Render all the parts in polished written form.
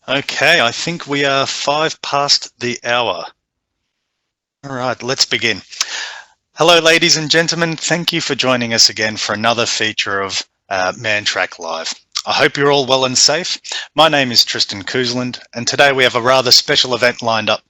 Okay, I think we are 5 past the hour. All right, let's begin. Hello, ladies and gentlemen. Thank you for joining us again for another feature of Mantrac Live. I hope you're all well and safe. My name is Tristan Koosland, and today we have a rather special event lined up,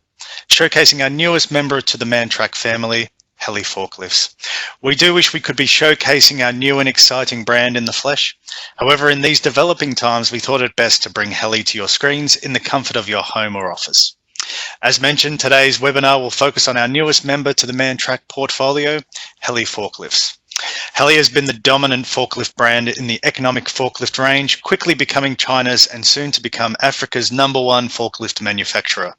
showcasing our newest member to the Mantrac family, Heli Forklifts. We do wish we could be showcasing our new and exciting brand in the flesh. However, in these developing times, we thought it best to bring Heli to your screens in the comfort of your home or office. As mentioned, today's webinar will focus on our newest member to the Mantrac portfolio, Heli Forklifts. Heli has been the dominant forklift brand in the economic forklift range, quickly becoming China's and soon to become Africa's #1 forklift manufacturer.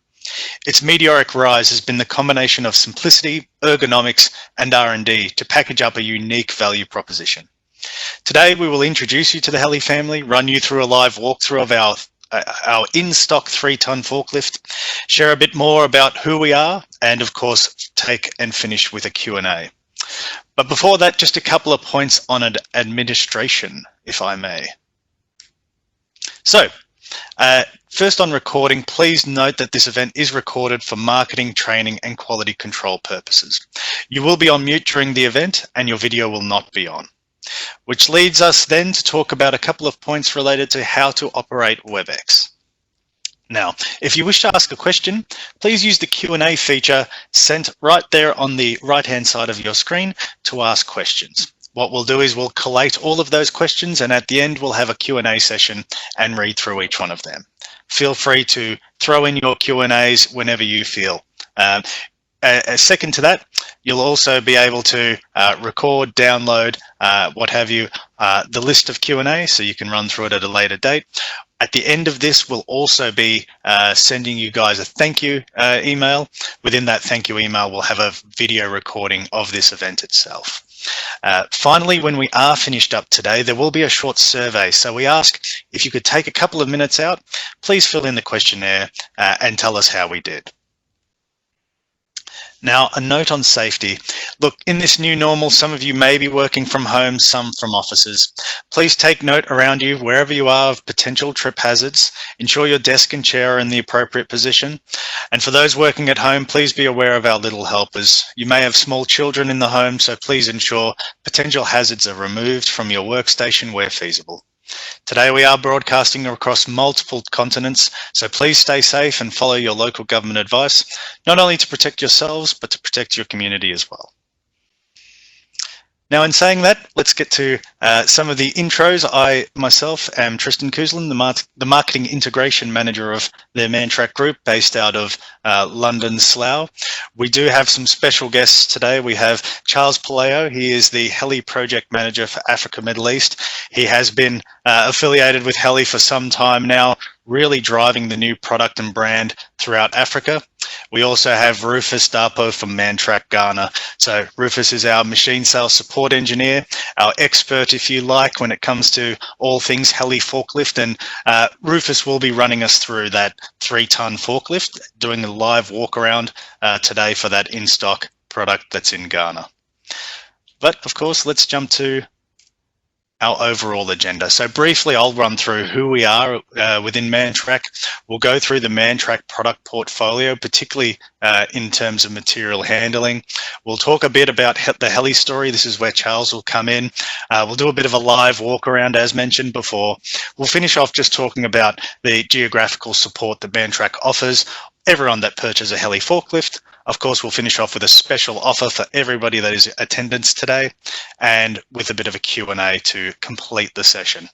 Its meteoric rise has been the combination of simplicity, ergonomics, and R&D to package up a unique value proposition. Today, we will introduce you to the Heli family, run you through a live walkthrough of our in-stock 3-ton forklift, share a bit more about who we are, and of course, take and finish with a Q&A. But before that, just a couple of points on administration, if I may. So, first on recording, please note that this event is recorded for marketing, training, and quality control purposes. You will be on mute during the event and your video will not be on. Which leads us then to talk about a couple of points related to how to operate WEBEX. Now, if you wish to ask a question, please use the Q&A feature sent right there on the right-hand side of your screen to ask questions. What we'll do is we'll collate all of those questions, and at the end we'll have a Q&A session and read through each one of them. Feel free to throw in your Q&As whenever you feel. A second to that, you'll also be able to record, download, what have you, the list of Q&A, so you can run through it at a later date. At the end of this, we'll also be sending you guys a thank you email. Within that thank you email, we'll have a video recording of this event itself. Finally, when we are finished up today, there will be a short survey. So we ask if you could take a couple of minutes out, please fill in the questionnaire and tell us how we did. Now, a note on safety. Look, in this new normal, some of you may be working from home, some from offices. Please take note around you, wherever you are, of potential trip hazards. Ensure your desk and chair are in the appropriate position. And for those working at home, please be aware of our little helpers. You may have small children in the home, so please ensure potential hazards are removed from your workstation where feasible. Today we are broadcasting across multiple continents, so please stay safe and follow your local government advice, not only to protect yourselves, but to protect your community as well. Now, in saying that, let's get to some of the intros. I myself am Tristan Koosland, the Marketing Integration Manager of the Mantrac Group, based out of London, Slough. We do have some special guests today. We have Charles Palayo. He is the Heli Project Manager for Africa, Middle East. He has been affiliated with Heli for some time now, really driving the new product and brand throughout Africa. We also have Rufus Dapo from Mantrac, Ghana. So Rufus is our machine sales support engineer, our expert, if you like, when it comes to all things Heli forklift. And Rufus will be running us through that 3-ton forklift, doing a live walk around today for that in-stock product that's in Ghana. But of course, let's jump to our overall agenda. So briefly, I'll run through who we are within Mantrac. We'll go through the Mantrac product portfolio, particularly in terms of material handling. We'll talk a bit about the Heli story. This is where Charles will come in. We'll do a bit of a live walk around, as mentioned before. We'll finish off just talking about the geographical support that Mantrac offers everyone that purchases a Heli forklift. Of course, we'll finish off with a special offer for everybody that is in attendance today, and with a bit of a Q&A to complete the session.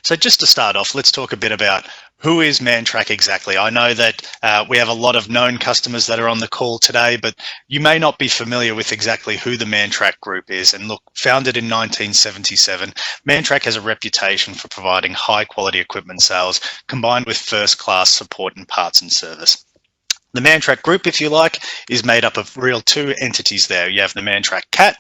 So just to start off, let's talk a bit about who is Mantrac exactly. I know that we have a lot of known customers that are on the call today, but you may not be familiar with exactly who the Mantrac Group is. And look, founded in 1977, Mantrac has a reputation for providing high quality equipment sales combined with first-class support and parts and service. The Mantrac Group, if you like, is made up of real two entities there. You have the Mantrac Cat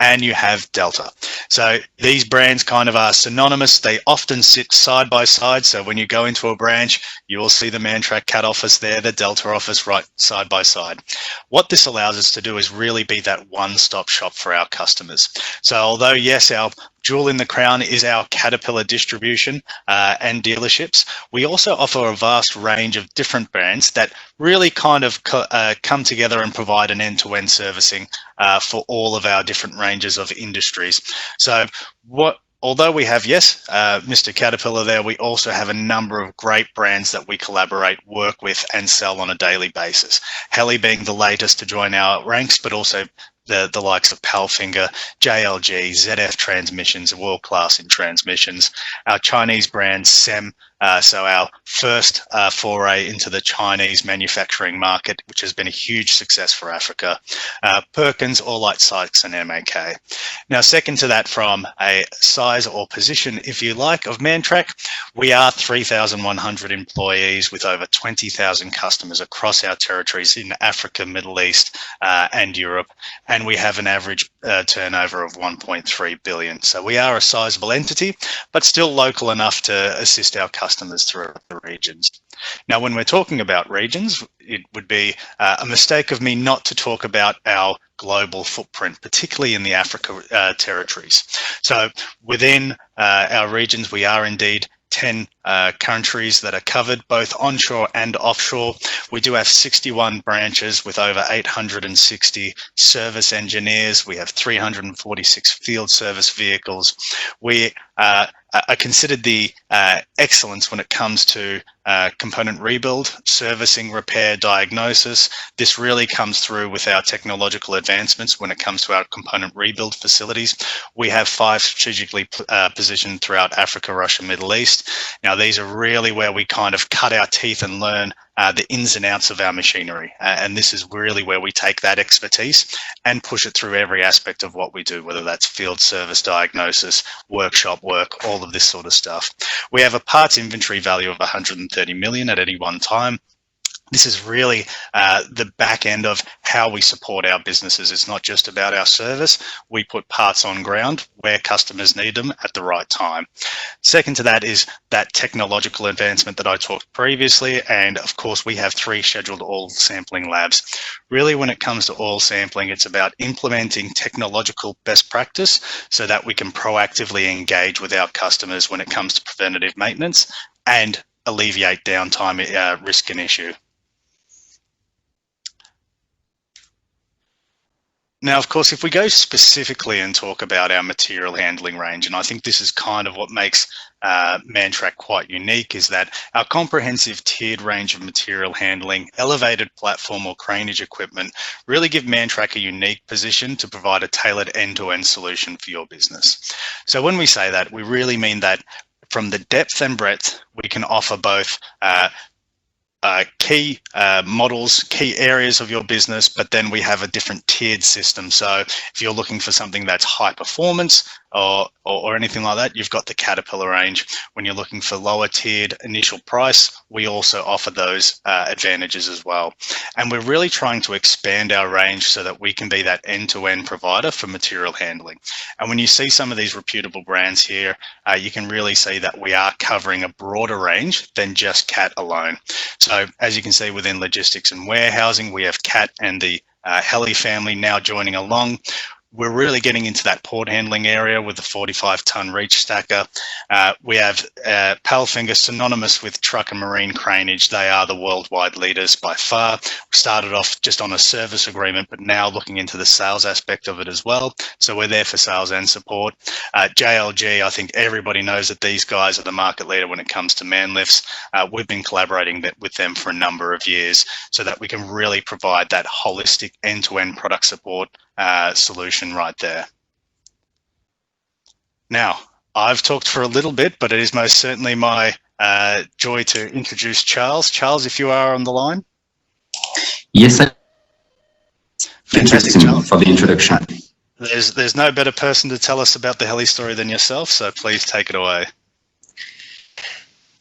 and you have Delta. So these brands kind of are synonymous. They often sit side by side. So when you go into a branch, you will see the Mantrac Cat office there, the Delta office right side by side. What this allows us to do is really be that one-stop shop for our customers. So although, yes, our jewel in the crown is our Caterpillar distribution and dealerships. We also offer a vast range of different brands that really kind of come together and provide an end-to-end servicing for all of our different ranges of industries. So although we have, yes, Mr. Caterpillar there, we also have a number of great brands that we collaborate, work with, and sell on a daily basis. Heli being the latest to join our ranks, but also the likes of Palfinger, JLG, ZF Transmissions, world class in transmissions. Our Chinese brand, SEM, so our first foray into the Chinese manufacturing market, which has been a huge success for Africa. Perkins, All-Light Sykes, and MAK. Now, second to that, from a size or position, if you like, of Mantrac, we are 3,100 employees with over 20,000 customers across our territories in Africa, Middle East, and Europe. And we have an average turnover of 1.3 billion. So we are a sizable entity, but still local enough to assist our customers throughout the regions. Now, when we're talking about regions, it would be a mistake of me not to talk about our global footprint, particularly in the Africa territories. So within our regions, we are indeed 10 countries that are covered, both onshore and offshore. We do have 61 branches with over 860 service engineers. We have 346 field service vehicles. We are considered the excellence when it comes to component rebuild, servicing, repair, diagnosis. This really comes through with our technological advancements when it comes to our component rebuild facilities. We have 5 strategically positioned throughout Africa, Russia, Middle East. Now, these are really where we kind of cut our teeth and learn the ins and outs of our machinery. And this is really where we take that expertise and push it through every aspect of what we do, whether that's field service, diagnosis, workshop work, all of this sort of stuff. We have a parts inventory value of 130 million at any one time. This is really the back end of how we support our businesses. It's not just about our service. We put parts on ground where customers need them at the right time. Second to that is that technological advancement that I talked previously. And of course, we have 3 scheduled oil sampling labs. Really, when it comes to oil sampling, it's about implementing technological best practice so that we can proactively engage with our customers when it comes to preventative maintenance and alleviate downtime risk and issue. Now, of course, if we go specifically and talk about our material handling range, and I think this is kind of what makes Mantrac quite unique, is that our comprehensive tiered range of material handling, elevated platform or craneage equipment really give Mantrac a unique position to provide a tailored end-to-end solution for your business. So when we say that, we really mean that from the depth and breadth, we can offer both key models, key areas of your business, but then we have a different tiered system. So if you're looking for something that's high performance or anything like that, you've got the Caterpillar range. When you're looking for lower tiered initial price, we also offer those advantages as well. And we're really trying to expand our range so that we can be that end-to-end provider for material handling. And when you see some of these reputable brands here, you can really see that we are covering a broader range than just Cat alone. So as you can see within logistics and warehousing, we have Cat and the Heli family now joining along. We're really getting into that port handling area with the 45-ton reach stacker. We have Palfinger, synonymous with truck and marine craneage. They are the worldwide leaders by far. We started off just on a service agreement, but now looking into the sales aspect of it as well. So we're there for sales and support. JLG, I think everybody knows that these guys are the market leader when it comes to man lifts. We've been collaborating with them for a number of years so that we can really provide that holistic end-to-end product support solution right there. Now, I've talked for a little bit, but it is most certainly my joy to introduce Charles. Charles, if you are on the line. Yes, sir. Fantastic, Charles. For the introduction. There's no better person to tell us about the Heli story than yourself, so please take it away.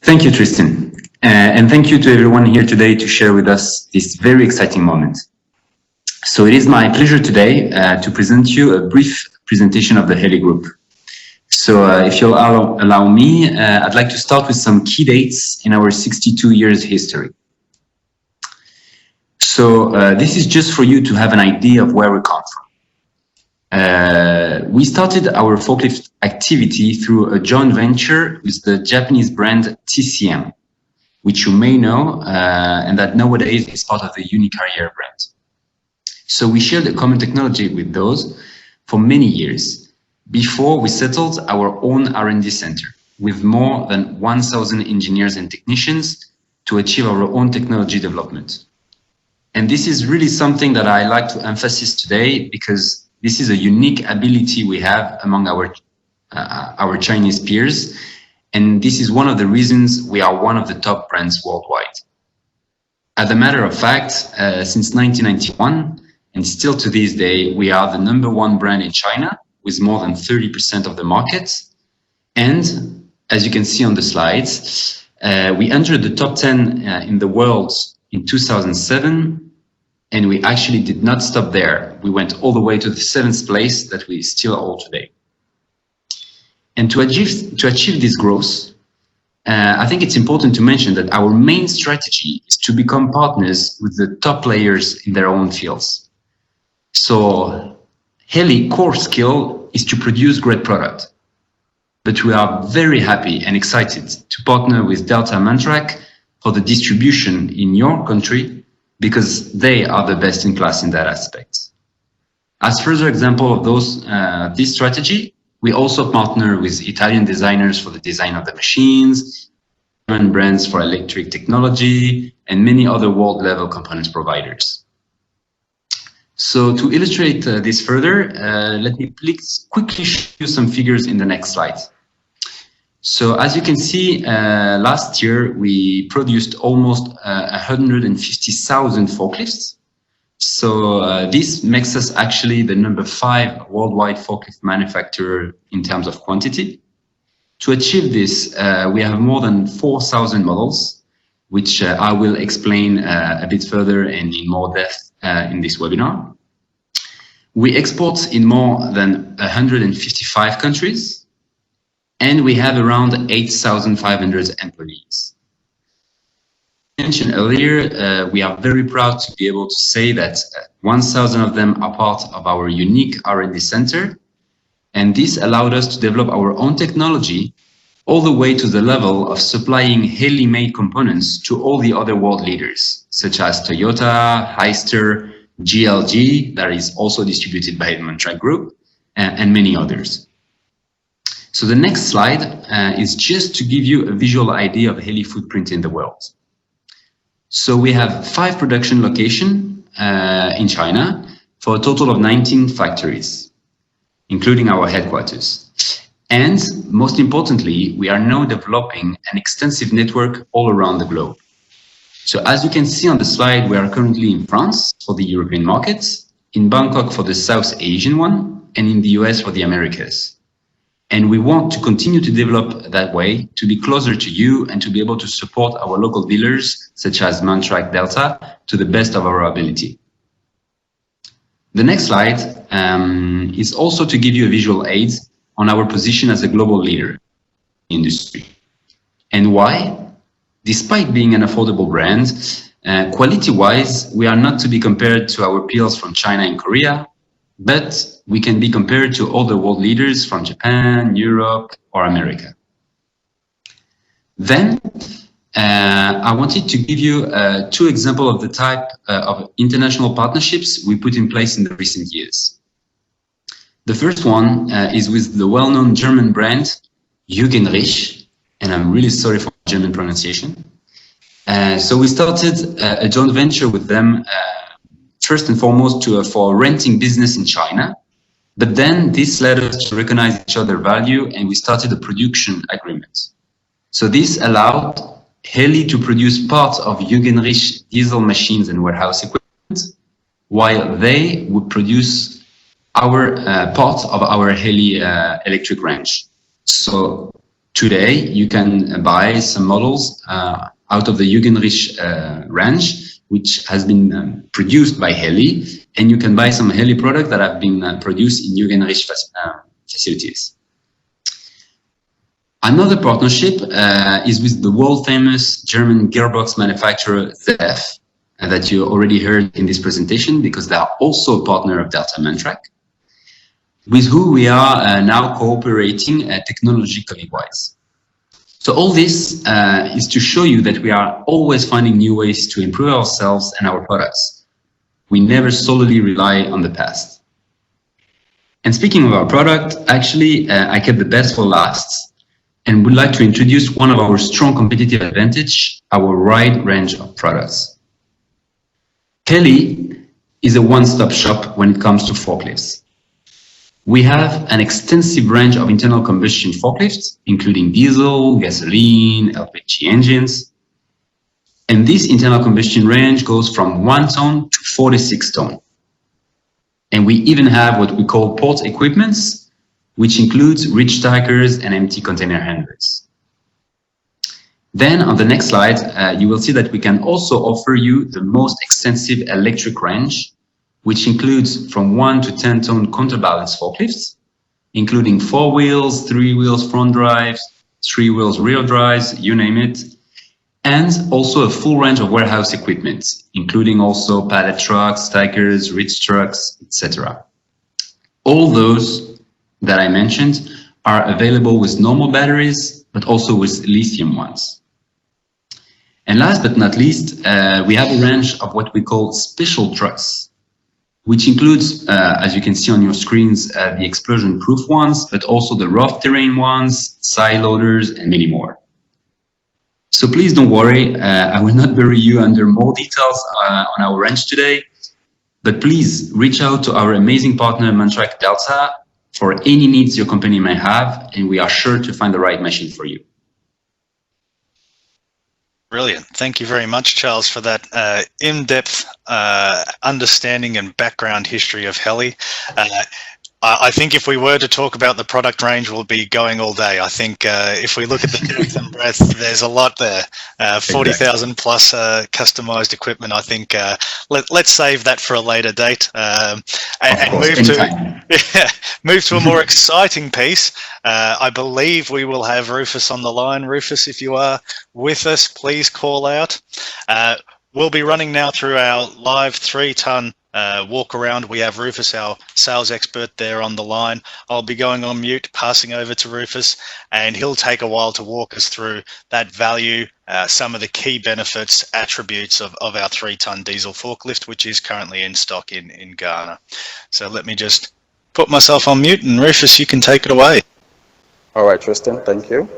Thank you, Tristan. And thank you to everyone here today to share with us this very exciting moment. So it is my pleasure today to present you a brief presentation of the Heli Group. So if you'll allow me, I'd like to start with some key dates in our 62 years history. So this is just for you to have an idea of where we come from. We started our forklift activity through a joint venture with the Japanese brand TCM, which you may know, and that nowadays is part of the Unicarrier brand. So we shared a common technology with those for many years before we settled our own R&D center with more than 1,000 engineers and technicians to achieve our own technology development. And this is really something that I like to emphasize today, because this is a unique ability we have among our Chinese peers. And this is one of the reasons we are one of the top brands worldwide. As a matter of fact, since 1991, and still to this day, we are the #1 brand in China with more than 30% of the market. And as you can see on the slides, we entered the top 10 in the world in 2007, and we actually did not stop there. We went all the way to the 7th place that we still hold today. And to achieve this growth, I think it's important to mention that our main strategy is to become partners with the top players in their own fields. So Heli core skill is to produce great product, but we are very happy and excited to partner with Delta Mantrac for the distribution in your country, because they are the best in class in that aspect. As further example of this strategy, we also partner with Italian designers for the design of the machines, German brands for electric technology, and many other world-level components providers. So to illustrate this further, let me please quickly show you some figures in the next slide. So as you can see, last year we produced almost 150,000 forklifts. So this makes us actually the #5 worldwide forklift manufacturer in terms of quantity. To achieve this, we have more than 4,000 models, which I will explain a bit further and in more depth in this webinar. We export in more than 155 countries, and we have around 8,500 employees. As mentioned earlier, we are very proud to be able to say that 1,000 of them are part of our unique R&D center, and this allowed us to develop our own technology all the way to the level of supplying Heli-made components to all the other world leaders, such as Toyota, Hyster, GLG, that is also distributed by the Mantrac Group, and many others. So the next slide is just to give you a visual idea of Heli footprint in the world. So we have 5 production locations in China for a total of 19 factories, including our headquarters. And most importantly, we are now developing an extensive network all around the globe. So as you can see on the slide, we are currently in France for the European markets, in Bangkok for the South Asian one, and in the US for the Americas. And we want to continue to develop that way, to be closer to you and to be able to support our local dealers, such as Mantrac Delta, to the best of our ability. The next slide is also to give you a visual aid on our position as a global leader in the industry. And why? Despite being an affordable brand, quality-wise, we are not to be compared to our peers from China and Korea, but we can be compared to other world leaders from Japan, Europe, or America. Then, I wanted to give you 2 examples of the type of international partnerships we put in place in the recent years. The first one is with the well-known German brand Eugenrich, and I'm really sorry for German pronunciation. So we started a joint venture with them, first and foremost for renting business in China. But then this led us to recognize each other's value, and we started a production agreement. So this allowed Heli to produce parts of Eugenrich diesel machines and warehouse equipment, while they would produce our part of our Heli electric range. So today you can buy some models out of the Eugenrich range, which has been produced by Heli, and you can buy some Heli products that have been produced in Eugenrich facilities. Another partnership is with the world-famous German gearbox manufacturer ZF, that you already heard in this presentation, because they are also a partner of Delta Mantrac. with who we are now cooperating technologically wise. So all this is to show you that we are always finding new ways to improve ourselves and our products. We never solely rely on the past. And speaking of our product, actually, I kept the best for last and would like to introduce one of our strong competitive advantage, our wide range of products. Heli is a one-stop shop when it comes to forklifts. We have an extensive range of internal combustion forklifts, including diesel, gasoline, LPG engines. And this internal combustion range goes from 1 ton to 46 ton. And we even have what we call port equipments, which includes reach stackers and empty container handlers. Then on the next slide, you will see that we can also offer you the most extensive electric range, which includes from 1 to 10 ton counterbalance forklifts, including 4 wheels, 3 wheels front drives, 3 wheels rear drives, you name it, and also a full range of warehouse equipment, including also pallet trucks, stackers, reach trucks, etc. All those that I mentioned are available with normal batteries, but also with lithium ones. And last but not least, we have a range of what we call special trucks, which includes, as you can see on your screens, the explosion-proof ones, but also the rough terrain ones, side loaders, and many more. So please don't worry, I will not bury you under more details on our range today, but please reach out to our amazing partner Mantrac Delta for any needs your company may have, and we are sure to find the right machine for you. Brilliant. Thank you very much, Charles, for that in-depth understanding and background history of Heli. I think if we were to talk about the product range, we'll be going all day. I think if we look at the depth and breadth, there's a lot there. 40,000 plus customized equipment. I think let's save that for a later date and move to a more exciting piece. I believe we will have Rufus on the line. Rufus, if you are with us, please call out. We'll be running now through our live 3-ton walk around. We have Rufus, our sales expert, there on the line. I'll be going on mute, passing over to Rufus, and he'll take a while to walk us through that value, some of the key benefits, attributes of our 3-ton diesel forklift, which is currently in stock in Ghana. So let me just put myself on mute, and Rufus, you can take it away. All right, Tristan, thank you.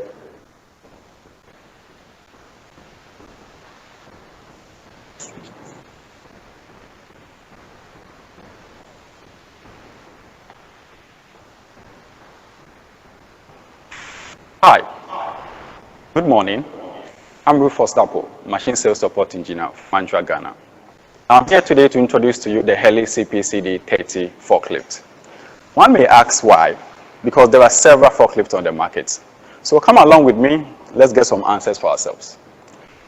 Hi, good morning. I'm Rufus Dapo, Machine Sales Support Engineer of Mantrac, Ghana. I'm here today to introduce to you the Heli CPCD 30 forklift. One may ask why, because there are several forklifts on the market. So come along with me, let's get some answers for ourselves.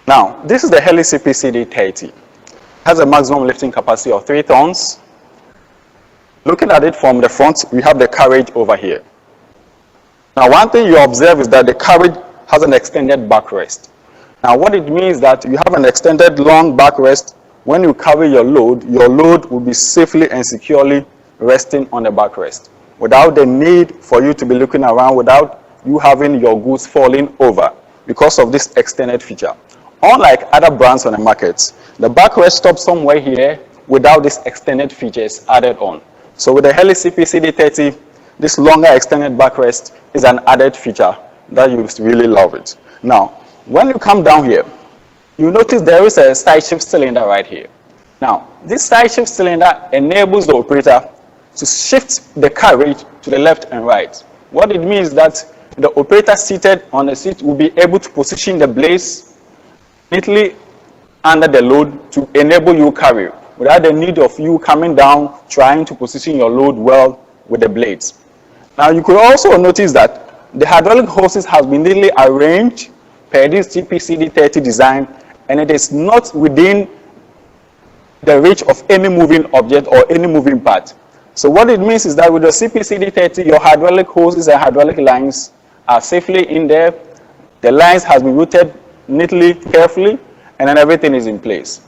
Now, this is the Heli CPCD 30. It has a maximum lifting capacity of 3 tons. Looking at it from the front, we have the carriage over here. Now, one thing you observe is that the carriage has an extended backrest. Now, what it means that you have an extended long backrest. When you carry your load will be safely and securely resting on the backrest without the need for you to be looking around, without you having your goods falling over because of this extended feature. Unlike other brands on the market, the backrest stops somewhere here without this extended features added on. So with the Heli CPCD 30, this longer extended backrest is an added feature that you really love it. Now, when you come down here, you notice there is a side shift cylinder right here. Now, this side shift cylinder enables the operator to shift the carriage to the left and right. What it means is that the operator seated on the seat will be able to position the blades neatly under the load to enable you carry without the need of you coming down trying to position your load well with the blades. Now, you could also notice that the hydraulic hoses has been neatly arranged per this CPCD 30 design, and it is not within the reach of any moving object or any moving part. So what it means is that with the CPCD 30, your hydraulic hoses and hydraulic lines are safely in there. The lines has been routed neatly, carefully, and then everything is in place.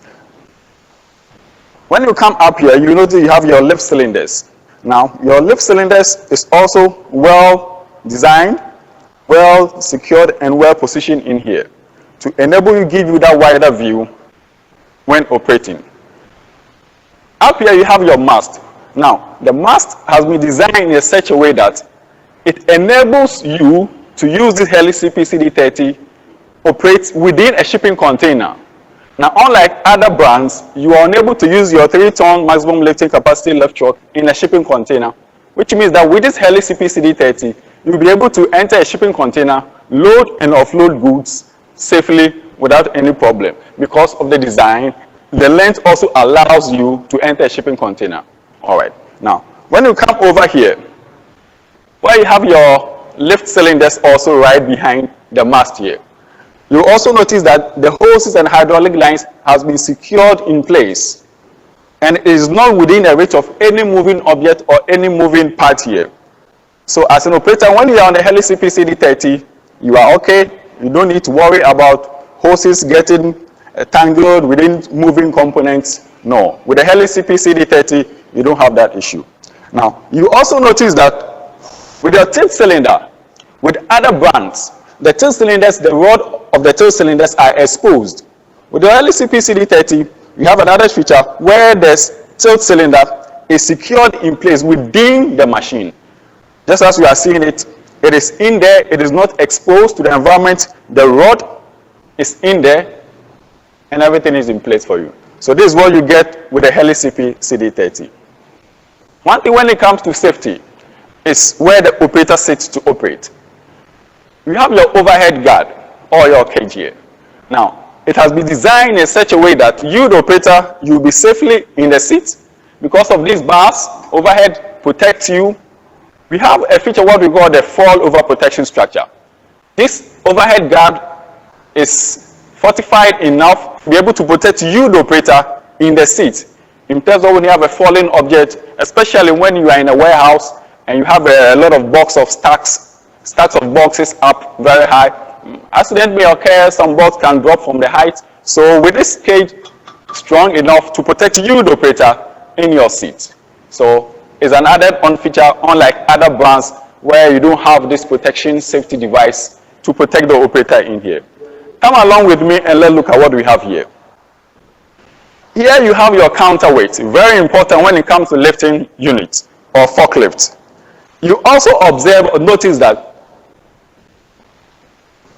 When you come up here, you notice you have your lift cylinders. Now, your lift cylinders is also well designed, well secured, and well positioned in here to enable you, give you that wider view when operating. Up here you have your mast. Now, the mast has been designed in such a way that it enables you to use this Heli CP-CD30 operate within a shipping container. Now, unlike other brands, you are unable to use your 3-ton maximum lifting capacity lift truck in a shipping container, which means that with this Heli CP-CD30, you'll be able to enter a shipping container, load and offload goods safely without any problem. Because of the design, the length also allows you to enter a shipping container. All right. Now, when you come over here, where you have your lift cylinders also right behind the mast here, you also notice that the hoses and hydraulic lines has been secured in place and is not within the reach of any moving object or any moving part here. So as an operator, when you are on the Heli CP-CD30, you are okay. You don't need to worry about hoses getting tangled within moving components. No. With the Heli CP-CD30, you don't have that issue. Now, you also notice that with your tilt cylinder, with other brands, the tilt cylinders, the rod of the tilt cylinders are exposed. With the Heli CP-CD30, you have another feature where the tilt cylinder is secured in place within the machine. Just as you are seeing it, it is in there, it is not exposed to the environment. The rod is in there, and everything is in place for you. So this is what you get with the Heli CP-CD30. One thing when it comes to safety is where the operator sits to operate. You have your overhead guard or your cage here. Now, it has been designed in such a way that you, the operator, you'll be safely in the seat. Because of these bars, overhead protects you. We have a feature what we call the fall over protection structure. This overhead guard is fortified enough to be able to protect you, the operator, in the seat. In terms of when you have a falling object, especially when you are in a warehouse and you have a lot of stacks of boxes up very high. Accident may occur, some box can drop from the height. So with this cage strong enough to protect you, the operator, in your seat. So it's an added-on feature, unlike other brands where you don't have this protection safety device to protect the operator in here. Come along with me and let's look at what we have here. Here you have your counterweight, very important when it comes to lifting units or forklifts. You also observe or notice that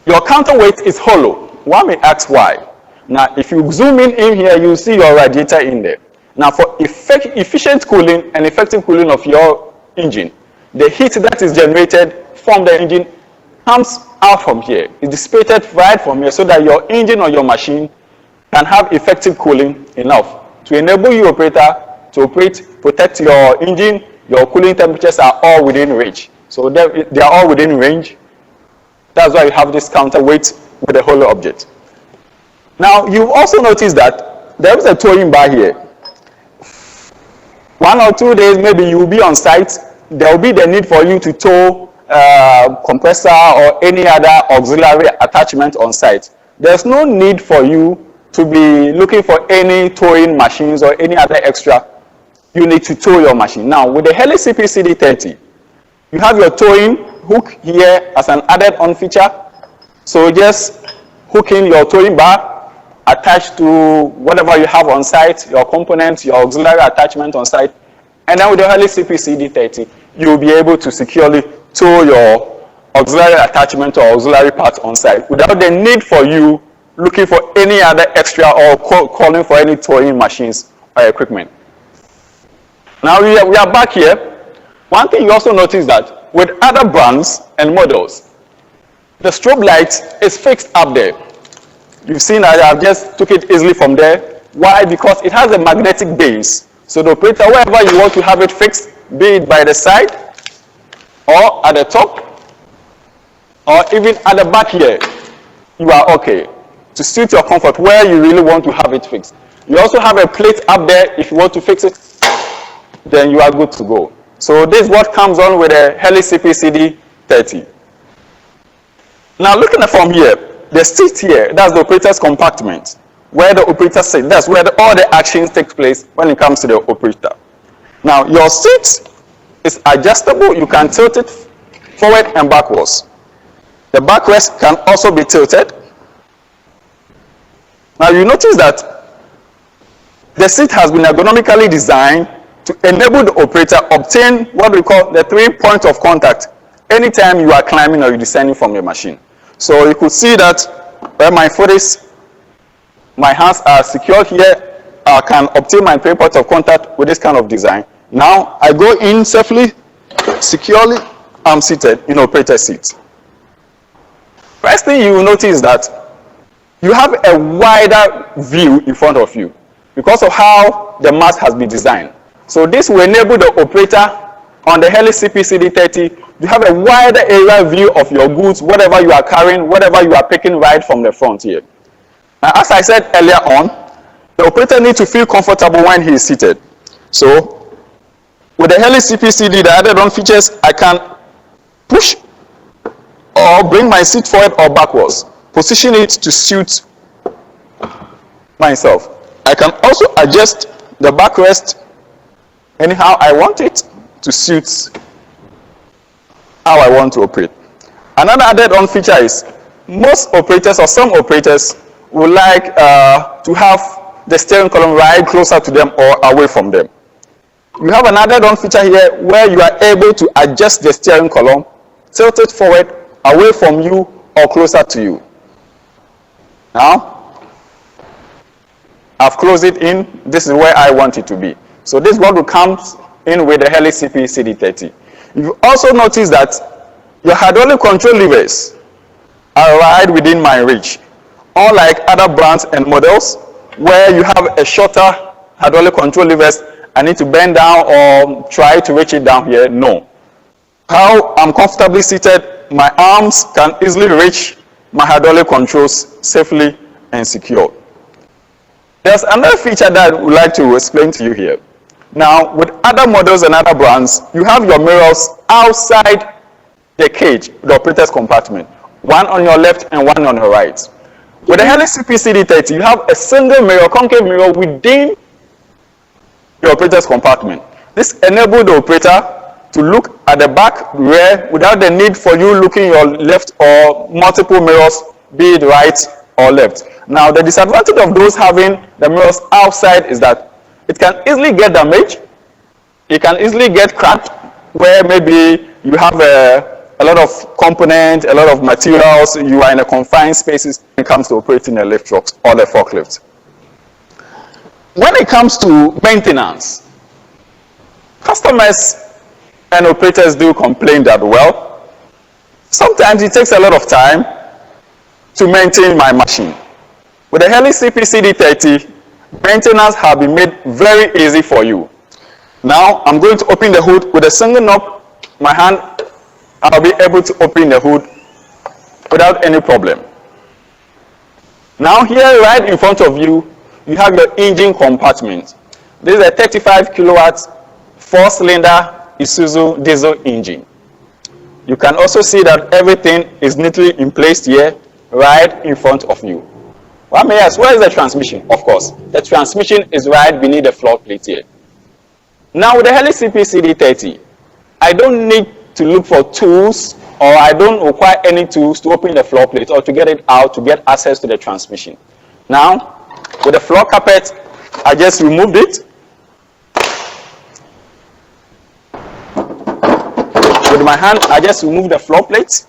your counterweight is hollow. One may ask why. Now, if you zoom in here, you see your radiator in there. Now, for efficient cooling and effective cooling of your engine, the heat that is generated from the engine comes out from here. It's dissipated right from here so that your engine or your machine can have effective cooling enough to enable you, operator, to operate, protect your engine. Your cooling temperatures are all within range. So they are all within range. That's why you have this counterweight with a hollow object. Now, you've also noticed that there is a towing bar here. 1 or 2 days, maybe you will be on site. There will be the need for you to tow compressor or any other auxiliary attachment on site. There's no need for you to be looking for any towing machines or any other extra. You need to tow your machine. Now, with the Heli CP-CD30, you have your towing hook here as an added-on feature. So just hook in your towing bar attached to whatever you have on site, your components, your auxiliary attachment on site. And then with the Heli CP-CD30, you'll be able to securely tow your auxiliary attachment or auxiliary part on site without the need for you looking for any other extra or calling for any towing machines or equipment. Now we are back here. One thing you also notice that with other brands and models, the strobe light is fixed up there. You've seen that I just took it easily from there. Why? Because it has a magnetic base. So the operator, wherever you want to have it fixed, be it by the side or at the top or even at the back here, you are okay to suit your comfort where you really want to have it fixed. You also have a plate up there if you want to fix it, then you are good to go. So this is what comes on with a Heli CP-CD30. Now looking at from here, the seat here, that's the operator's compartment, where the operator sits. That's where all the actions take place when it comes to the operator. Now your seat is adjustable. You can tilt it forward and backwards. The backrest can also be tilted. Now you notice that the seat has been ergonomically designed to enable the operator obtain what we call the 3 points of contact anytime you are climbing or you're descending from your machine. So you could see that where my foot is, my hands are secured here. I can obtain my 3 points of contact with this kind of design. Now I go in safely, securely. I'm seated in operator seat. First thing you will notice that you have a wider view in front of you because of how the mast has been designed. So this will enable the operator on the Heli CP-CD30 to have a wider area view of your goods, whatever you are carrying, whatever you are picking right from the front here. Now, as I said earlier on, the operator needs to feel comfortable when he is seated. So with the Heli CP-CD, the added-on features, I can push or bring my seat forward or backwards, position it to suit myself. I can also adjust the backrest anyhow I want it to suit how I want to operate. Another added-on feature is most operators or some operators would like to have the steering column right closer to them or away from them. You have an added-on feature here where you are able to adjust the steering column, tilt it forward, away from you or closer to you. Now, I've closed it in. This is where I want it to be. So this is what will come in with the Heli CP-CD30. You also notice that your hydraulic control levers are right within my reach. Unlike other brands and models where you have a shorter hydraulic control levers, I need to bend down or try to reach it down here. No. How I'm comfortably seated, my arms can easily reach my hydraulic controls safely and secure. There's another feature that I would like to explain to you here. Now, with other models and other brands, you have your mirrors outside the cage, the operator's compartment. One on your left and one on your right. With the Heli CP-CD30, you have a single mirror, concave mirror within your operator's compartment. This enables the operator to look at the back, rear, without the need for you looking your left or multiple mirrors, be it right or left. Now, the disadvantage of those having the mirrors outside is that it can easily get damaged. It can easily get cracked where maybe you have a lot of components, a lot of materials, you are in a confined spaces when it comes to operating a lift truck or the forklift. When it comes to maintenance, customers and operators do complain that, well, sometimes it takes a lot of time to maintain my machine. With the Heli CP-CD30, maintenance has been made very easy for you. Now, I'm going to open the hood with a single knob. My hand, I'll be able to open the hood without any problem. Now, here right in front of you, you have your engine compartment. This is a 35 kilowatts, 4-cylinder Isuzu diesel engine. You can also see that everything is neatly in place here, right in front of you. One may ask, where is the transmission? Of course, the transmission is right beneath the floor plate here. Now with the Heli CP-CD30, I don't need to look for tools, or I don't require any tools to open the floor plate or to get it out to get access to the transmission. Now, with the floor carpet, I just removed it. With my hand, I just remove the floor plate.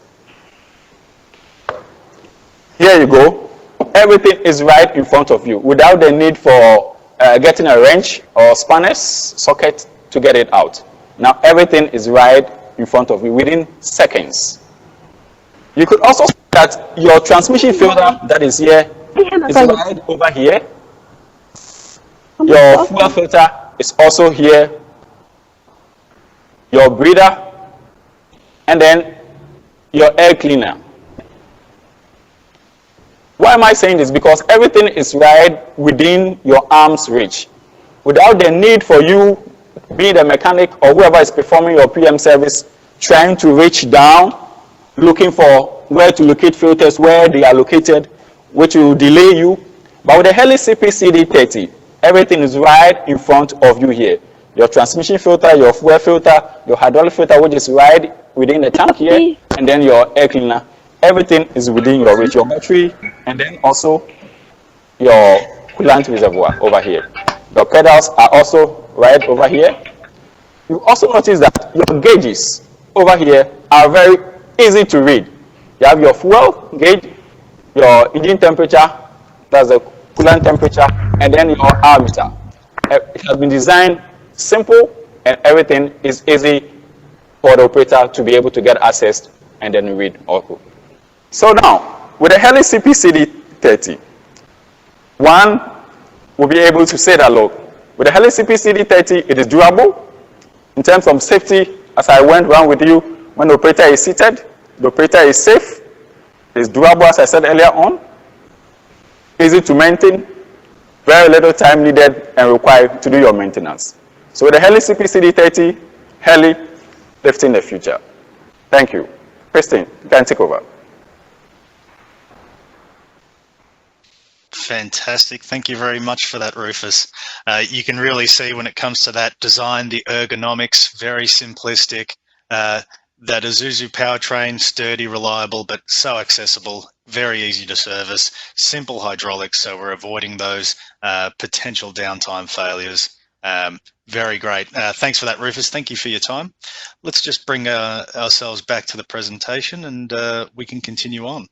Here you go. Everything is right in front of you without the need for getting a wrench or spanners socket to get it out. Now everything is right in front of you within seconds. You could also see that your transmission filter that is here is right over here. Your fuel filter is also here. Your breather, and then your air cleaner. Why am I saying this? Because everything is right within your arm's reach. Without the need for you, be the mechanic or whoever is performing your PM service, trying to reach down, looking for where to locate filters, where they are located, which will delay you. But with the Heli CP-CD30, everything is right in front of you here. your transmission filter, your fuel filter, your hydraulic filter, which is right within the tank here, and then your air cleaner. Everything is within your reach, your battery, and then also your coolant reservoir over here. Your pedals are also right over here. You also notice that your gauges over here are very easy to read. You have your fuel gauge, your engine temperature, that's the coolant temperature, and then your hour meter. It has been designed simple, and everything is easy for the operator to be able to get access and then read also. So now, with the Heli CPCD30, one will be able to say that, look, with the Heli CPCD30, it is durable. In terms of safety, as I went around with you, when the operator is seated, the operator is safe, it's durable, as I said earlier on, easy to maintain, very little time needed and required to do your maintenance. So with the Heli CPCD30, Heli lifting the future. Thank you. Christine, you can take over. Fantastic. Thank you very much for that, Rufus. You can really see when it comes to that design, the ergonomics, very simplistic. That Isuzu powertrain, sturdy, reliable, but so accessible, very easy to service, simple hydraulics, so we're avoiding those potential downtime failures. Very great. Thanks for that, Rufus. Thank you for your time. Let's just bring ourselves back to the presentation and we can continue on.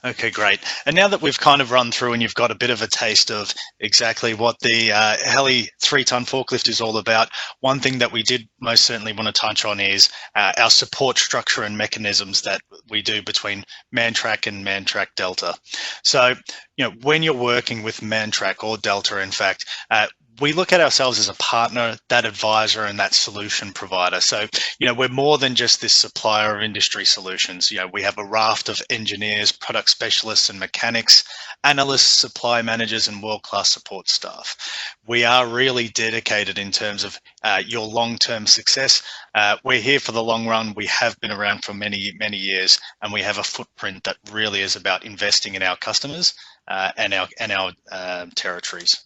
Okay, great. And now that we've kind of run through and you've got a bit of a taste of exactly what the Heli 3-ton forklift is all about, one thing that we did most certainly want to touch on is our support structure and mechanisms that we do between Mantrac and Mantrac Delta. So, you know, when you're working with Mantrac or Delta, in fact, we look at ourselves as a partner, that advisor, and that solution provider. So, you know, we're more than just this supplier of industry solutions. You know, we have a raft of engineers, product specialists and mechanics, analysts, supply managers, and world-class support staff. We are really dedicated in terms of your long-term success. We're here for the long run. We have been around for many, many years, and we have a footprint that really is about investing in our customers and our territories.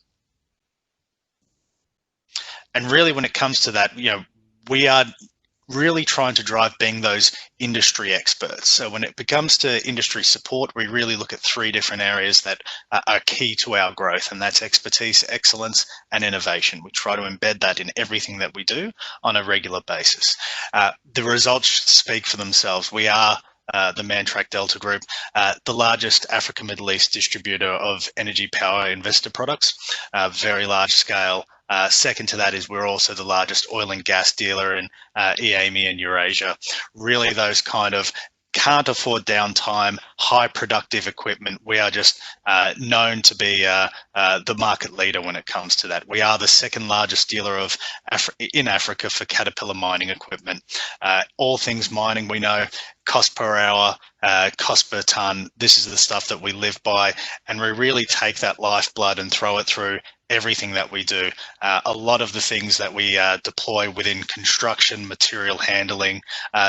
And really, when it comes to that, you know, we are really trying to drive being those industry experts. So when it comes to industry support, we really look at 3 different areas that are key to our growth, and that's expertise, excellence, and innovation. We try to embed that in everything that we do on a regular basis. The results speak for themselves. We are the Mantrac Delta Group, the largest Africa Middle East distributor of energy power investor products, very large scale. Second to that is we're also the largest oil and gas dealer in EAME and Eurasia. Really those kind of can't afford downtime, high productive equipment. We are just known to be the market leader when it comes to that. We are the 2nd largest dealer of in Africa for Caterpillar mining equipment. All things mining, we know, cost per hour, cost per ton. This is the stuff that we live by, and we really take that lifeblood and throw it through everything that we do. A lot of the things that we deploy within construction, material handling,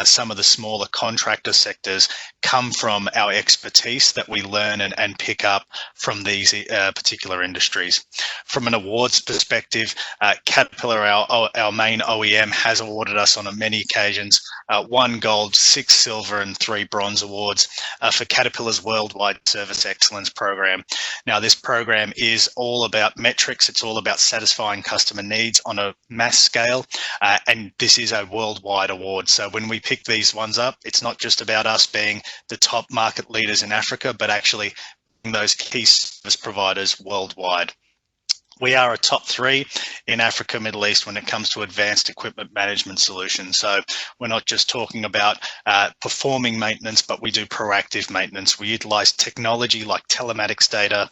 some of the smaller contractor sectors come from our expertise that we learn and pick up from these particular industries. From an awards perspective, Caterpillar, our main OEM, has awarded us on many occasions 1 gold, 6 silver and 3 bronze awards for Caterpillar's Worldwide Service Excellence Program. Now, this program is all about metrics. It's all about satisfying customer needs on a mass scale, and this is a worldwide award. So when we pick these ones up, it's not just about us being the top market leaders in Africa, but actually those key service providers worldwide. We are a top 3 in Africa, Middle East when it comes to advanced equipment management solutions. So we're not just talking about performing maintenance, but we do proactive maintenance. We utilize technology like telematics data,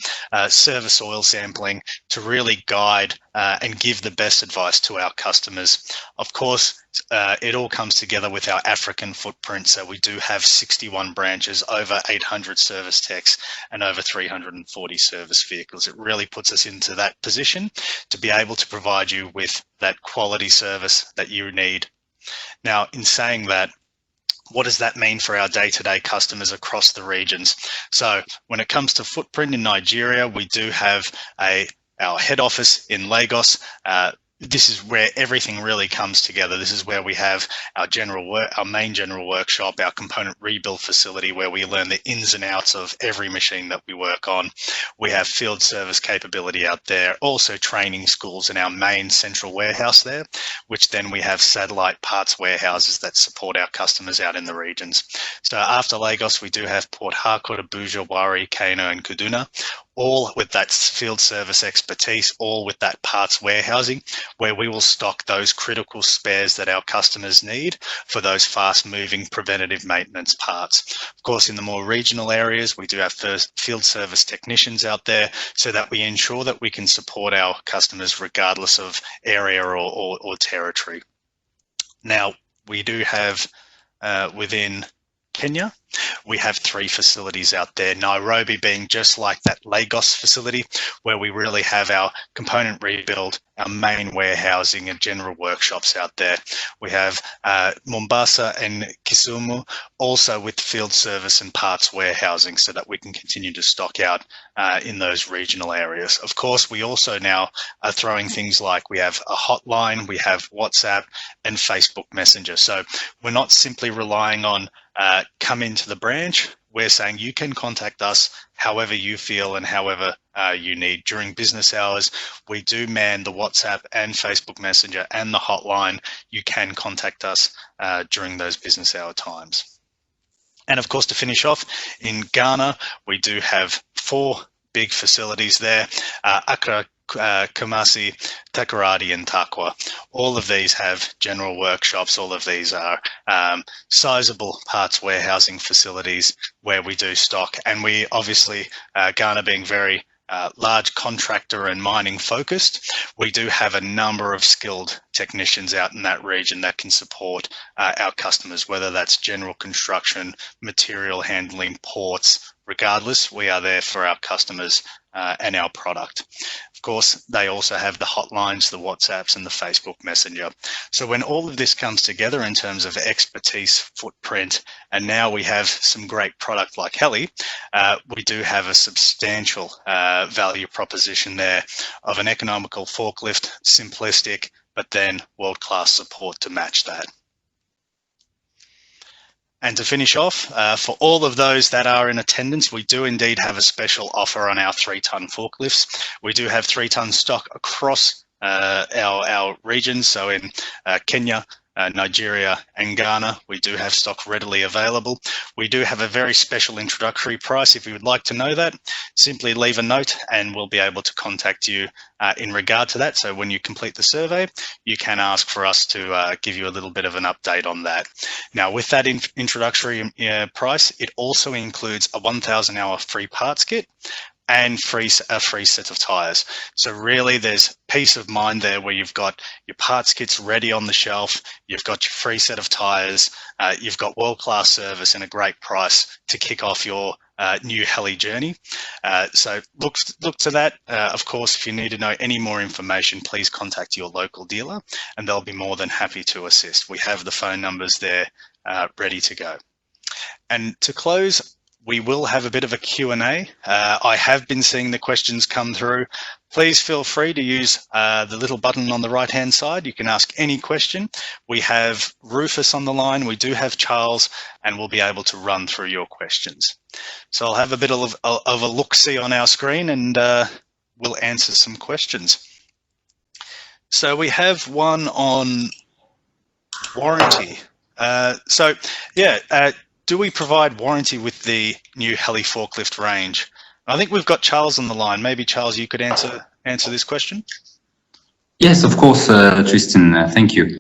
service oil sampling to really guide and give the best advice to our customers. Of course, it all comes together with our African footprint. So we do have 61 branches, over 800 service techs, and over 340 service vehicles. It really puts us into that position to be able to provide you with that quality service that you need. Now, in saying that, What does that mean for our day-to-day customers across the regions? So when it comes to footprint in Nigeria, we do have our head office in Lagos. This is where everything really comes together. This is where we have our main general workshop, our component rebuild facility, where we learn the ins and outs of every machine that we work on. We have field service capability out there, also training schools in our main central warehouse there, which then we have satellite parts warehouses that support our customers out in the regions. So after Lagos, we do have Port Harcourt, Abuja, Warri, Kano, and Kaduna, all with that field service expertise, all with that parts warehousing, where we will stock those critical spares that our customers need for those fast-moving preventative maintenance parts. Of course, in the more regional areas, we do have field service technicians out there so that we ensure that we can support our customers regardless of area or territory. Now, we do have within Kenya, we have 3 facilities out there, Nairobi being just like that Lagos facility, where we really have our component rebuild, our main warehousing and general workshops out there. We have Mombasa and Kisumu, also with field service and parts warehousing, so that we can continue to stock out in those regional areas. Of course, we also now are throwing things like we have a hotline, we have WhatsApp and Facebook Messenger. So we're not simply relying on come into the branch. We're saying you can contact us however you feel and however you need. During business hours, we do man the WhatsApp and Facebook Messenger and the hotline. You can contact us during those business hour times. And of course, to finish off, in Ghana, we do have 4 big facilities there, Accra, Kumasi, Takoradi and Takwa. All of these have general workshops. All of these are sizable parts warehousing facilities where we do stock. And we obviously, Ghana being very large contractor and mining focused, we do have a number of skilled technicians out in that region that can support our customers, whether that's general construction, material handling, ports. Regardless, we are there for our customers and our product. Of course, they also have the hotlines, the WhatsApps and the Facebook Messenger. So when all of this comes together in terms of expertise, footprint, and now we have some great product like Heli, we do have a substantial value proposition there of an economical forklift, simplistic, but then world-class support to match that. And to finish off, for all of those that are in attendance, we do indeed have a special offer on our 3-ton forklifts. We do have 3-ton stock across our regions. So in Kenya, Nigeria and Ghana, we do have stock readily available. We do have a very special introductory price. If you would like to know that, simply leave a note and we'll be able to contact you in regard to that. So when you complete the survey, you can ask for us to give you a little bit of an update on that. Now, with that introductory price, it also includes a 1,000-hour free parts kit and a free set of tires. So really there's peace of mind there where you've got your parts kits ready on the shelf, you've got your free set of tires, you've got world-class service and a great price to kick off your new Heli journey. So look to that. Of course, if you need to know any more information, please contact your local dealer and they'll be more than happy to assist. We have the phone numbers there ready to go. And to close, we will have a bit of a Q&A. I have been seeing the questions come through. Please feel free to use the little button on the right-hand side. You can ask any question. We have Rufus on the line. We do have Charles, and we'll be able to run through your questions. So I'll have a bit of a look-see on our screen, and we'll answer some questions. So we have one on warranty. Do we provide warranty with the new Heli forklift range? I think we've got Charles on the line. Maybe Charles, you could answer this question. Yes, of course, Tristan. Thank you.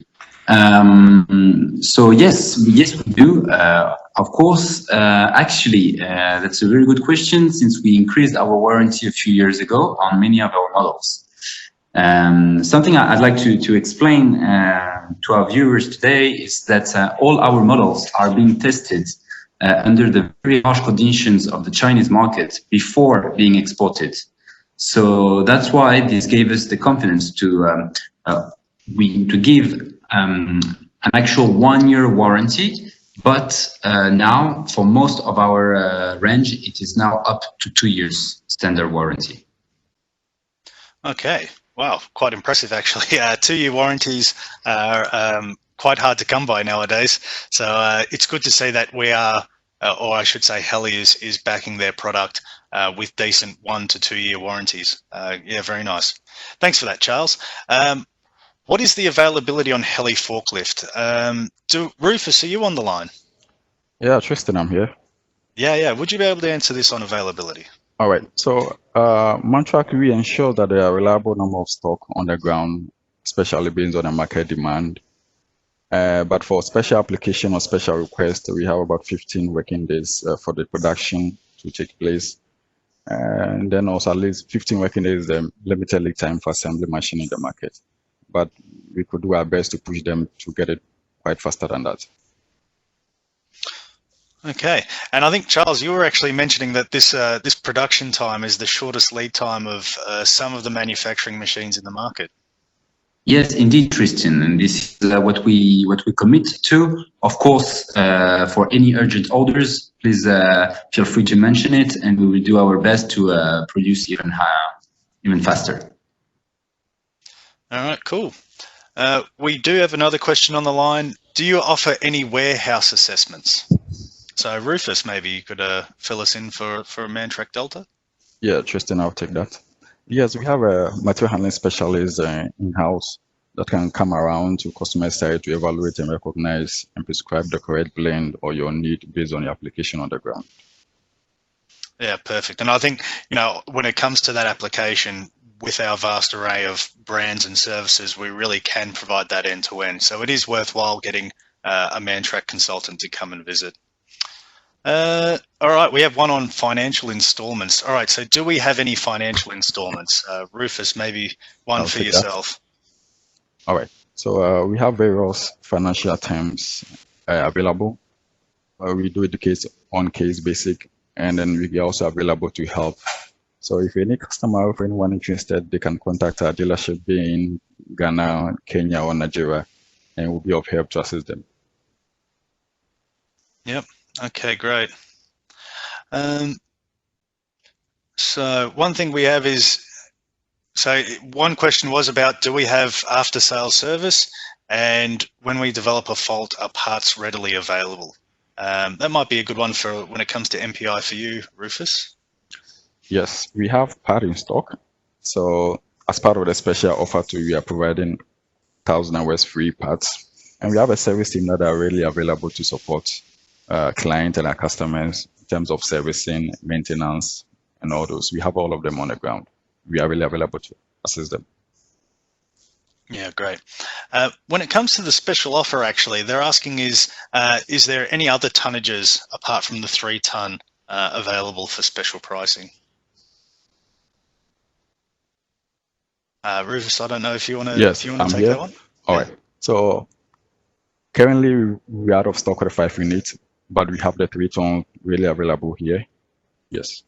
So yes, we do. Of course, actually, that's a very good question since we increased our warranty a few years ago on many of our models. Something I'd like to explain to our viewers today is that all our models are being tested under the very harsh conditions of the Chinese market before being exported. So that's why this gave us the confidence to give an actual 1-year warranty But now, for most of our range, it is now up to 2 years standard warranty. Okay, wow, quite impressive actually. 2-year warranties are quite hard to come by nowadays. So it's good to see that we are, or I should say Heli is backing their product with decent 1 to 2 year warranties. Yeah, very nice. Thanks for that, Charles. What is the availability on Heli forklift? Rufus, are you on the line? Yeah, Tristan, I'm here. Yeah. Would you be able to answer this on availability? All right. So, Mantrac, we ensure that there are reliable number of stock on the ground, especially based on the market demand. But for special application or special request, we have about 15 working days for the production to take place. And then also at least 15 working days, the limited lead time for assembly machine in the market. But we could do our best to push them to get it quite faster than that. Okay, and I think Charles, you were actually mentioning that this this production time is the shortest lead time of some of the manufacturing machines in the market. Yes, indeed, Tristan, and this is what we commit to. Of course, for any urgent orders, please feel free to mention it, and we will do our best to produce even higher, even faster. All right, cool. We do have another question on the line. Do you offer any warehouse assessments? So Rufus, maybe you could fill us in for Mantrac Delta? Yeah, Tristan, I'll take that. Yes, we have a material handling specialist in-house that can come around to customer side to evaluate and recognize and prescribe the correct blend or your need based on your application on the ground. Yeah, perfect. And I think, you know, when it comes to that application, with our vast array of brands and services, we really can provide that end to end. So it is worthwhile getting a Mantrac consultant to come and visit. All right, we have one on financial installments. All right, so do we have any financial installments? Rufus, maybe one for yourself. All right, so we have various financial terms available. We do educate on case basic, and then we are also available to help. So if any customer or anyone interested, they can contact our dealership in Ghana, Kenya, or Nigeria, and we'll be of help to assist them. Yep. Okay, great. So one thing we have is, so one question was about, do we have after sales service? And when we develop a fault, are parts readily available? That might be a good one for when it comes to MPI for you, Rufus. Yes, we have part in stock. So as part of the special offer to you, we are providing 1,000 hours free parts. And we have a service team that are really available to support clients and our customers in terms of servicing, maintenance, and all those. We have all of them on the ground. We are really available to assist them. Yeah, great. When it comes to the special offer, actually, they're asking is there any other tonnages apart from the 3 ton available for special pricing? Rufus, I don't know if you want to yes, take here. that one. All right. So currently we're out of stock with the 5 units, but we have the 3 ton really available here. Yes.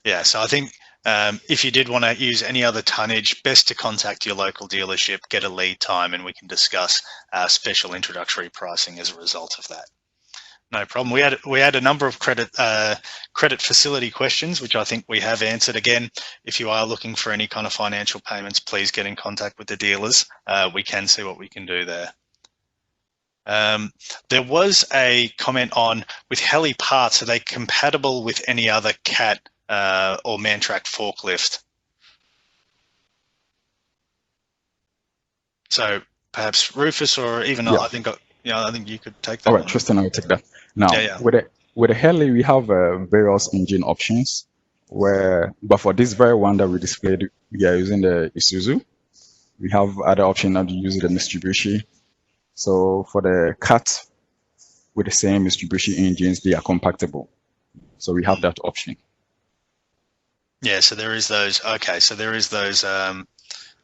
Yeah. So I think if you did want to use any other tonnage, best to contact your local dealership, get a lead time, and we can discuss special introductory pricing as a result of that. No problem. We had a number of credit facility questions, which I think we have answered. Again, if you are looking for any kind of financial payments, please get in contact with the dealers. We can see what we can do there. There was a comment on, with Heli parts, are they compatible with any other CAT or Mantrac forklift? So perhaps Rufus, or even I think you could take that. All right, Tristan, I will take that. Now, yeah. with the Heli, we have various engine options. But for this very one that we displayed, we are using the Isuzu. We have other options that you use the Mitsubishi. So for the CAT with the same Mitsubishi engines, they are compatible. So we have that option. Yeah, so there is those. Okay, so there is those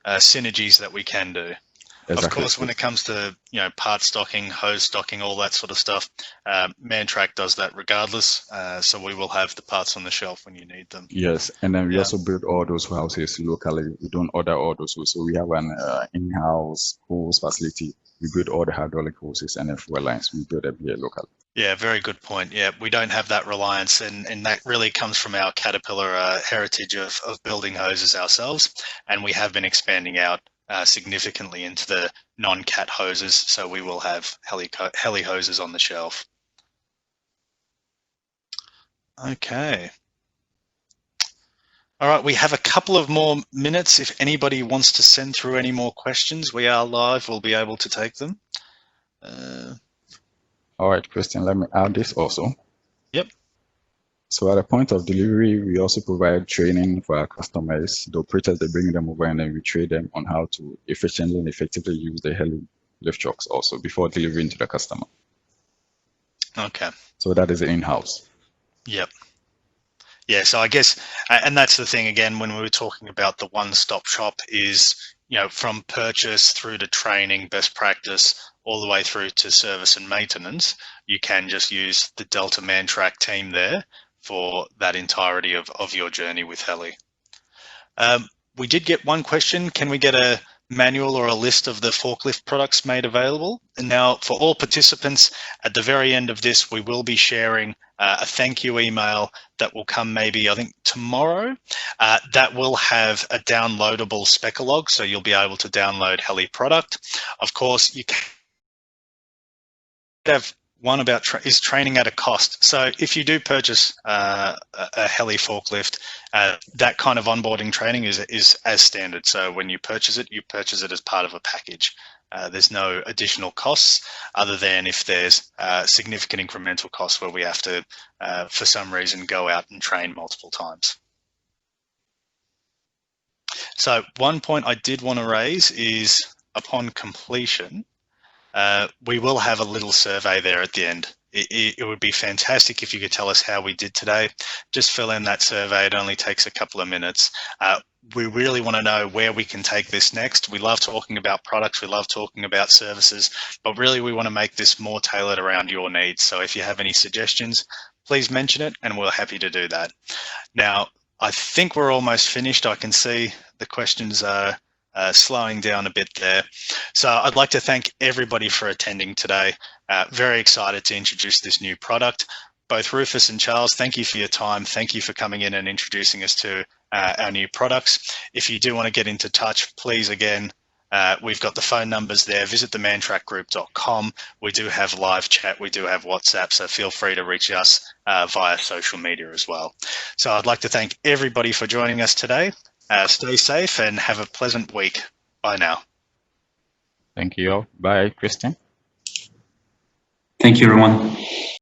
synergies that we can do. Of course, when it comes to part stocking, hose stocking, all that sort of stuff, Mantrac does that regardless. So we will have the parts on the shelf when you need them. Yes, and then we also build all those houses locally. We don't order all those hoses. So we have an in-house hose facility. We build all the hydraulic hoses and then fuel lines. We build them here locally. Yeah, very good point. Yeah, we don't have that reliance, and that really comes from our Caterpillar heritage of building hoses ourselves, and we have been expanding out significantly into the non-cat hoses, so we will have Heli hoses on the shelf. Okay. All right, we have a couple of more minutes. If anybody wants to send through any more questions, we are live. We'll be able to take them. All right, Christian, let me add this also. Yep. So at the point of delivery, we also provide training for our customers. The operators, they bring them over and then we train them on how to efficiently and effectively use the Heli lift trucks also before delivering to the customer. Okay. So that is in-house. Yep. Yeah, so I guess, and that's the thing again, when we were talking about the one-stop shop is, from purchase through to training, best practice, all the way through to service and maintenance, you can just use the Delta Mantrac team there for that entirety of your journey with Heli. We did get one question. Can we get a manual or a list of the forklift products made available? And now for all participants, at the very end of this, we will be sharing a thank you email that will come maybe, I think, tomorrow. That will have a downloadable spec-a-log, so you'll be able to download Heli product. Of course, you can have one about is training at a cost. So if you do purchase a Heli forklift, that kind of onboarding training is as standard. So when you purchase it as part of a package. There's no additional costs other than if there's significant incremental costs where we have to, for some reason, go out and train multiple times. So one point I did want to raise is upon completion, we will have a little survey there at the end. It would be fantastic if you could tell us how we did today. Just fill in that survey. It only takes a couple of minutes. We really want to know where we can take this next. We love talking about products. We love talking about services, but really we want to make this more tailored around your needs. So if you have any suggestions, please mention it and we're happy to do that. Now, I think we're almost finished. I can see the questions are slowing down a bit there. So I'd like to thank everybody for attending today. Very excited to introduce this new product. Both Rufus and Charles, thank you for your time. Thank you for coming in and introducing us to our new products. If you do want to get into touch, please, again, we've got the phone numbers there. Visit themantracgroup.com. We do have live chat. We do have WhatsApp, so feel free to reach us via social media as well. So I'd like to thank everybody for joining us today. Stay safe and have a pleasant week. Bye now. Thank you all. Bye, Christian. Thank you, everyone.